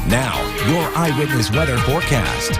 Now, your eyewitness weather forecast.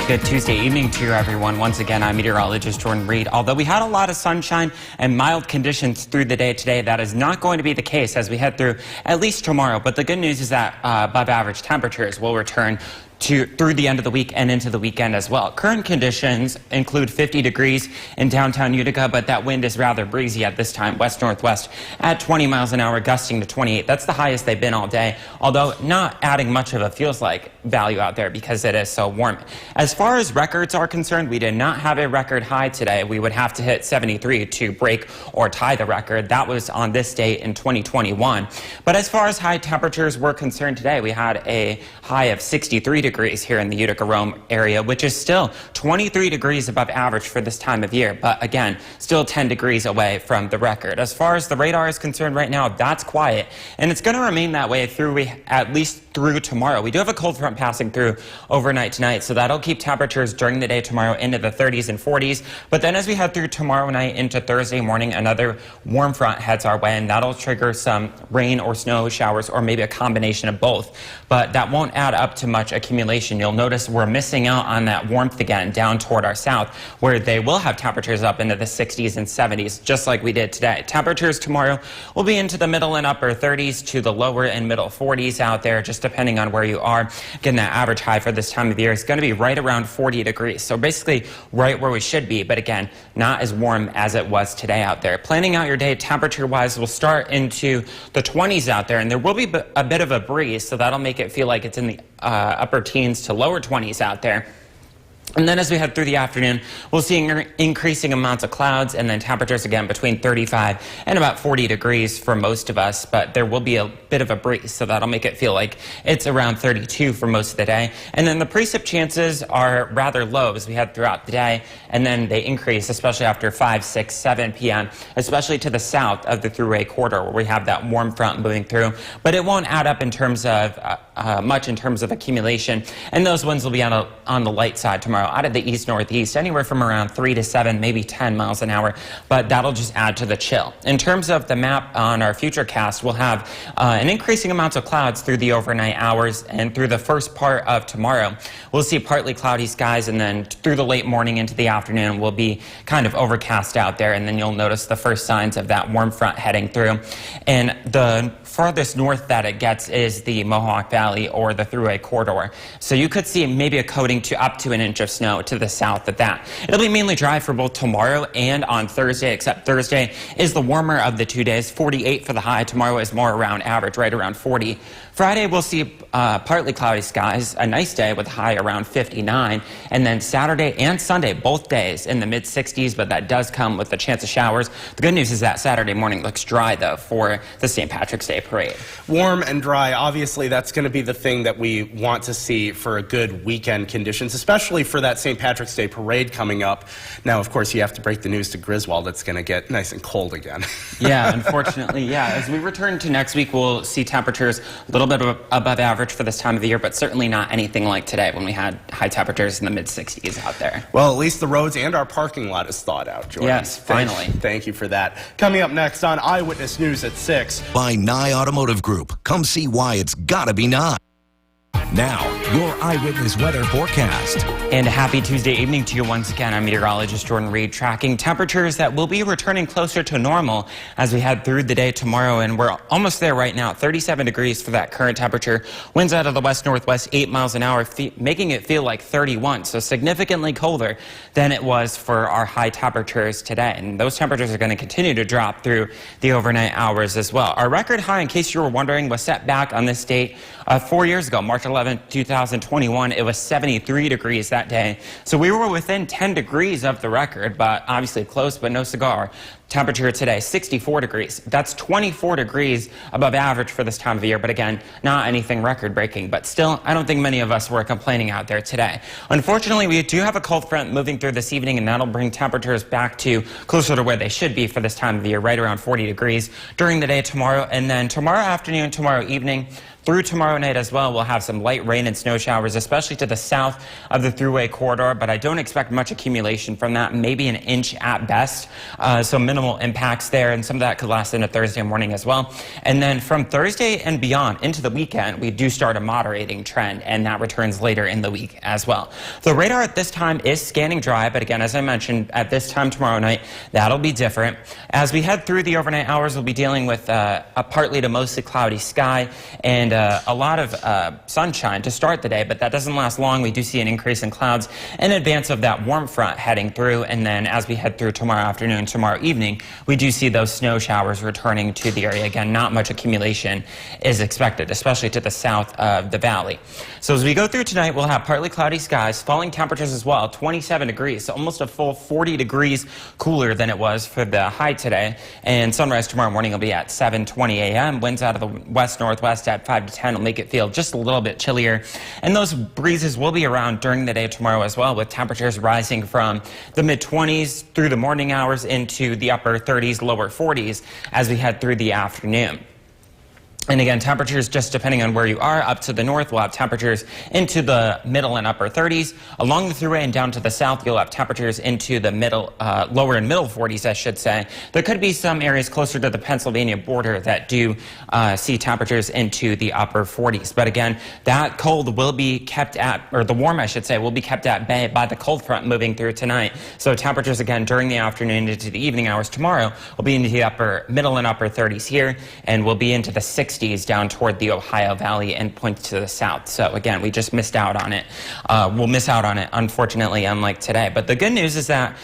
Good Tuesday evening to you, everyone. Once again, I'm meteorologist Jordan Reed. Although we had a lot of sunshine and mild conditions through the day today, that is not going to be the case as we head through at least tomorrow. But the good news is that above average temperatures will return through the end of the week and into the weekend as well. Current conditions include 50 degrees in downtown Utica, but that wind is rather breezy at this time, west-northwest at 20 miles an hour, gusting to 28. That's the highest they've been all day, although not adding much of a feels-like value out there because it is so warm. As far as records are concerned, we did not have a record high today. We would have to hit 73 to break or tie the record. That was on this date in 2021. But as far as high temperatures were concerned today, we had a high of 63 degrees here in the Utica-Rome area, which is still 23 degrees above average for this time of year, but again, still 10 degrees away from the record. As far as the radar is concerned right now, that's quiet, and it's going to remain that way at least through tomorrow. We do have a cold front passing through overnight tonight, so that'll keep temperatures during the day tomorrow into the 30s and 40s, but then as we head through tomorrow night into Thursday morning, another warm front heads our way, and that'll trigger some rain or snow showers, or maybe a combination of both, but that won't add up to much accumulation. You'll notice we're missing out on that warmth again down toward our south, where they will have temperatures up into the 60s and 70s, just like we did today. Temperatures tomorrow will be into the middle and upper 30s to the lower and middle 40s out there, just depending on where you are. Again, that average high for this time of year is going to be right around 40 degrees, so basically right where we should be, but again, not as warm as it was today out there. Planning out your day temperature-wise, we'll start into the 20s out there, and there will be a bit of a breeze, so that'll make it feel like it's in the upper teens to lower 20s out there. And then as we head through the afternoon, we'll see increasing amounts of clouds and then temperatures again between 35 and about 40 degrees for most of us, but there will be a bit of a breeze, so that'll make it feel like it's around 32 for most of the day. And then the precip chances are rather low as we head throughout the day, and then they increase, especially after 5, 6, 7 p.m., especially to the south of the thruway corridor where we have that warm front moving through. But it won't add up in terms of much in terms of accumulation, and those winds will be on the light side tomorrow out of the east-northeast, anywhere from around 3 to 7, maybe 10 miles an hour, but that'll just add to the chill. In terms of the map on our futurecast, we'll have an increasing amount of clouds through the overnight hours, and through the first part of tomorrow, we'll see partly cloudy skies, and then through the late morning into the afternoon, we'll be kind of overcast out there, and then you'll notice the first signs of that warm front heading through. And the farthest north that it gets is the Mohawk Valley or the Thruway corridor. So you could see maybe a coating to up to an inch of snow to the south of that. It'll be mainly dry for both tomorrow and on Thursday, except Thursday is the warmer of the 2 days. 48 for the high. Tomorrow is more around average, right around 40. Friday we'll see partly cloudy skies, a nice day with a high around 59. And then Saturday and Sunday, both days in the mid-60s, but that does come with a chance of showers. The good news is that Saturday morning looks dry, though, for the St. Patrick's Day parade. Warm and dry, obviously that's going to be the thing that we want to see for a good weekend conditions, especially for that St. Patrick's Day parade coming up. Now, of course, you have to break the news to Griswold. It's going to get nice and cold again. Yeah, unfortunately, yeah. As we return to next week, we'll see temperatures a little bit above average for this time of the year, but certainly not anything like today when we had high temperatures in the mid-60s out there. Well, at least the roads and our parking lot is thawed out, Jordan. Yes, finally. Thank you for that. Coming up next on Eyewitness News at 6. By Nye Automotive Group. Come see why it's gotta be Nye. Now, your eyewitness weather forecast. And a happy Tuesday evening to you once again. I'm meteorologist Jordan Reed, tracking temperatures that will be returning closer to normal as we head through the day tomorrow, and we're almost there right now. 37 degrees for that current temperature. Winds out of the west-northwest 8 miles an hour, making it feel like 31, so significantly colder than it was for our high temperatures today. And those temperatures are going to continue to drop through the overnight hours as well. Our record high, in case you were wondering, was set back on this date 4 years ago, March 11, 2021. It was 73 degrees that day. So we were within 10 degrees of the record, but obviously close, but no cigar. Temperature today, 64 degrees. That's 24 degrees above average for this time of year, but again, not anything record-breaking. But still, I don't think many of us were complaining out there today. Unfortunately, we do have a cold front moving through this evening, and that'll bring temperatures back to closer to where they should be for this time of the year, right around 40 degrees during the day tomorrow. And then tomorrow afternoon, tomorrow evening, through tomorrow night as well, we'll have some light rain and snow showers, especially to the south of the Thruway corridor, but I don't expect much accumulation from that, maybe an inch at best. So minimal minimal impacts there, and some of that could last into Thursday morning as well. And then from Thursday and beyond into the weekend, we do start a moderating trend, and that returns later in the week as well. The radar at this time is scanning dry, but again, as I mentioned, at this time tomorrow night, that'll be different. As we head through the overnight hours, we'll be dealing with a partly to mostly cloudy sky and a lot of sunshine to start the day, but that doesn't last long. We do see an increase in clouds in advance of that warm front heading through, and then as we head through tomorrow afternoon, tomorrow evening, we do see those snow showers returning to the area. Again, not much accumulation is expected, especially to the south of the valley. So as we go through tonight, we'll have partly cloudy skies, falling temperatures as well, 27 degrees, so almost a full 40 degrees cooler than it was for the high today. And sunrise tomorrow morning will be at 7:20 a.m. Winds out of the west-northwest at 5 to 10 will make it feel just a little bit chillier. And those breezes will be around during the day tomorrow as well, with temperatures rising from the mid-20s through the morning hours into the upper 30s, lower 40s as we head through the afternoon. And again, temperatures, just depending on where you are, up to the north, we'll have temperatures into the middle and upper 30s. Along the thruway and down to the south, you'll have temperatures into the lower and middle 40s, I should say. There could be some areas closer to the Pennsylvania border that do see temperatures into the upper 40s. But again, that cold will be kept at, or the warm, I should say, will be kept at bay by the cold front moving through tonight. So temperatures, again, during the afternoon into the evening hours tomorrow will be into the middle and upper 30s here, and will be into the 60s down toward the Ohio Valley and point to the south. So again, we just missed out on it. We'll miss out on it, unfortunately, unlike today. But the good news is that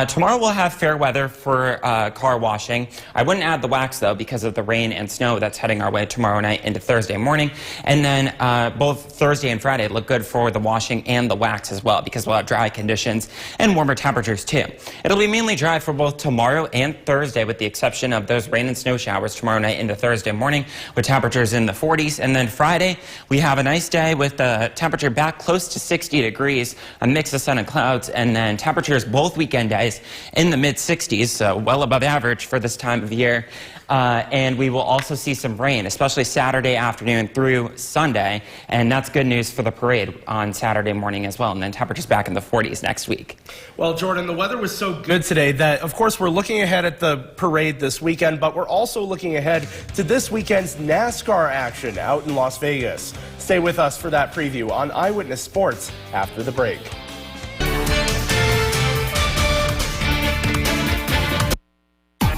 tomorrow we'll have fair weather for car washing. I wouldn't add the wax, though, because of the rain and snow that's heading our way tomorrow night into Thursday morning. And then both Thursday and Friday look good for the washing and the wax as well, because we'll have dry conditions and warmer temperatures, too. It'll be mainly dry for both tomorrow and Thursday, with the exception of those rain and snow showers tomorrow night into Thursday morning, with temperatures in the 40s. And then Friday, we have a nice day with the temperature back close to 60 degrees, a mix of sun and clouds, and then temperatures both weekend days in the mid-60s, so well above average for this time of year. And we will also see some rain, especially Saturday afternoon through Sunday, and that's good news for the parade on Saturday morning as well, and then temperatures back in the 40s next week. Well, Jordan, the weather was so good today that, of course, we're looking ahead at the parade this weekend, but we're also looking ahead to this weekend's NASCAR action out in Las Vegas. Stay with us for that preview on Eyewitness Sports after the break.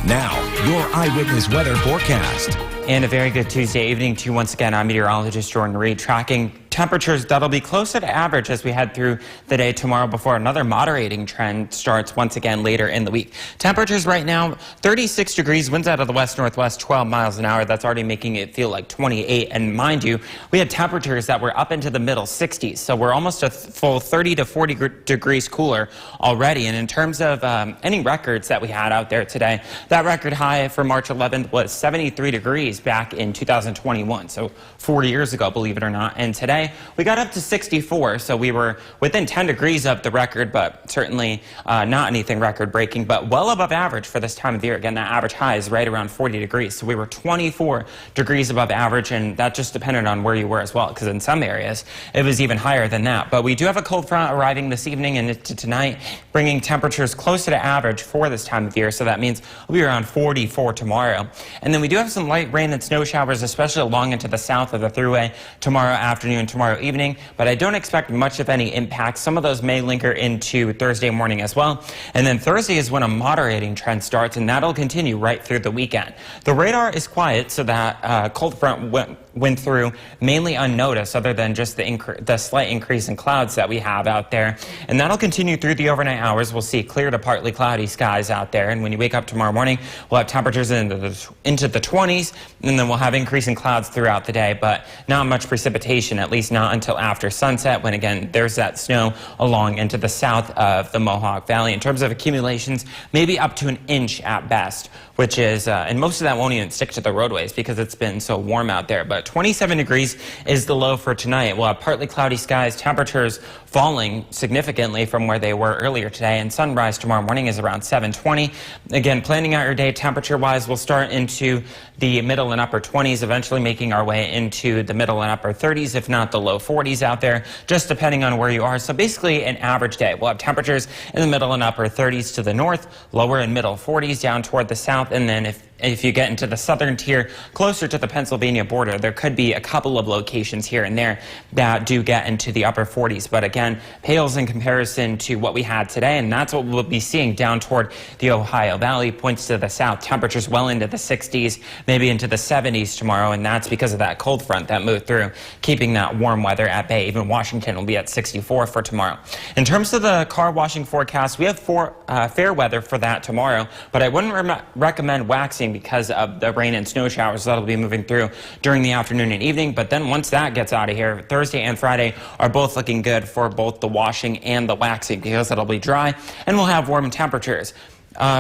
Now, your Eyewitness Weather forecast. And a very good Tuesday evening to you once again. I'm meteorologist Jordan Reed, tracking temperatures that'll be closer to average as we head through the day tomorrow before another moderating trend starts once again later in the week. Temperatures right now, 36 degrees, winds out of the west-northwest, 12 miles an hour. That's already making it feel like 28. And mind you, we had temperatures that were up into the middle 60s. So we're almost a full 30 to 40 degrees cooler already. And in terms of any records that we had out there today, that record high for March 11th was 73 degrees back in 2021. So 40 years ago, believe it or not. And today, we got up to 64, so we were within 10 degrees of the record, but certainly not anything record-breaking, but well above average for this time of year. Again, that average high is right around 40 degrees, so we were 24 degrees above average, and that just depended on where you were as well, because in some areas, it was even higher than that. But we do have a cold front arriving this evening and into tonight, bringing temperatures closer to average for this time of year, so that means we'll be around 44 tomorrow. And then we do have some light rain and snow showers, especially along into the south of the thruway tomorrow afternoon, tomorrow evening, but I don't expect much of any impact. Some of those may linger into Thursday morning as well. And then Thursday is when a moderating trend starts, and that'll continue right through the weekend. The radar is quiet, so that cold front went through mainly unnoticed, other than just the slight increase in clouds that we have out there. And that'll continue through the overnight hours. We'll see clear to partly cloudy skies out there. And when you wake up tomorrow morning, we'll have temperatures into the 20s, and then we'll have increasing clouds throughout the day, but not much precipitation, at least not until after sunset, when again, there's that snow along into the south of the Mohawk Valley. In terms of accumulations, maybe up to an inch at best, which is, and most of that won't even stick to the roadways because it's been so warm out there, but 27 degrees is the low for tonight. We'll have partly cloudy skies, temperatures falling significantly from where they were earlier today, and sunrise tomorrow morning is around 7:20. Again, planning out your day temperature-wise, we'll start into the middle and upper 20s, eventually making our way into the middle and upper 30s, if not the low 40s out there, just depending on where you are. So basically an average day. We'll have temperatures in the middle and upper 30s to the north, lower and middle 40s down toward the south, and then if you get into the southern tier, closer to the Pennsylvania border, there could be a couple of locations here and there that do get into the upper 40s. But again, pales in comparison to what we had today, and that's what we'll be seeing down toward the Ohio Valley, points to the south. Temperatures well into the 60s, maybe into the 70s tomorrow, and that's because of that cold front that moved through, keeping that warm weather at bay. Even Washington will be at 64 for tomorrow. In terms of the car washing forecast, we have fair weather for that tomorrow, but I wouldn't recommend waxing because of the rain and snow showers that'll be moving through during the afternoon and evening. But then once that gets out of here, Thursday and Friday are both looking good for both the washing and the waxing because it'll be dry and we'll have warm temperatures.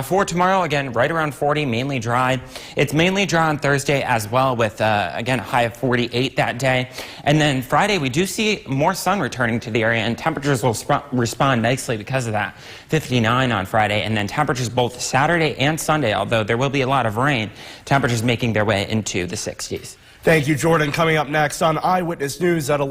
For tomorrow, again, right around 40, mainly dry. It's mainly dry on Thursday as well with, again, a high of 48 that day. And then Friday, we do see more sun returning to the area, and temperatures will respond nicely because of that. 59 on Friday, and then temperatures both Saturday and Sunday, although there will be a lot of rain, temperatures making their way into the 60s. Thank you, Jordan. Coming up next on Eyewitness News at 11.